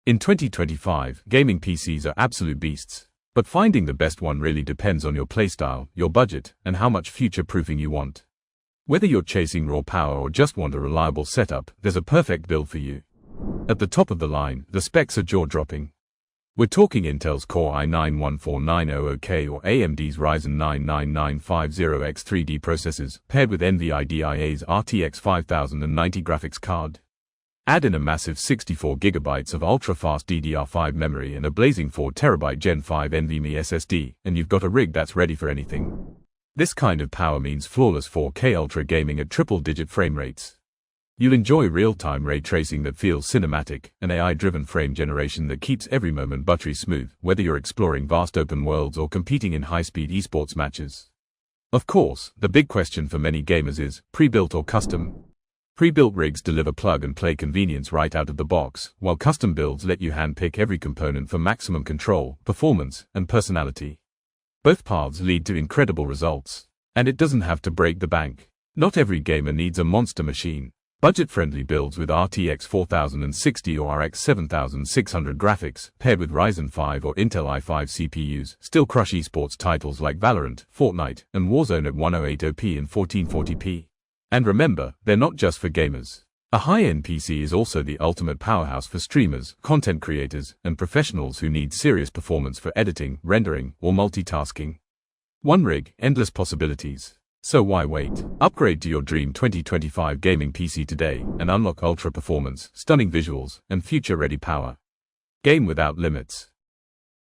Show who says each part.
Speaker 1: In 2025, gaming PCs are absolute beasts. But finding the best one really depends on your playstyle, your budget, and how much future-proofing you want. Whether you're chasing raw power or just want a reliable setup, there's a perfect build for you. At the top of the line, the specs are jaw-dropping. We're talking Intel's Core i9-14900K or AMD's Ryzen 9 9950X3D processors, paired with NVIDIA's RTX 5090 graphics card. Add in a massive 64GB of ultra-fast DDR5 memory and a blazing 4TB Gen 5 NVMe SSD, and you've got a rig that's ready for anything. This kind of power means flawless 4K ultra gaming at triple-digit frame rates. You'll enjoy real-time ray tracing that feels cinematic, and AI-driven frame generation that keeps every moment buttery smooth, whether you're exploring vast open worlds or competing in high-speed esports matches. Of course, the big question for many gamers is, pre-built or custom? Pre-built rigs deliver plug-and-play convenience right out of the box, while custom builds let you handpick every component for maximum control, performance, and personality. Both paths lead to incredible results. And it doesn't have to break the bank. Not every gamer needs a monster machine. Budget-friendly builds with RTX 4060 or RX 7600 graphics, paired with Ryzen 5 or Intel i5 CPUs, still crush esports titles like Valorant, Fortnite, and Warzone at 1080p and 1440p. And remember, they're not just for gamers. A high-end PC is also the ultimate powerhouse for streamers, content creators, and professionals who need serious performance for editing, rendering, or multitasking. One rig, endless possibilities. So why wait? Upgrade to your dream 2025 gaming PC today and unlock ultra performance, stunning visuals, and future-ready power. Game without limits.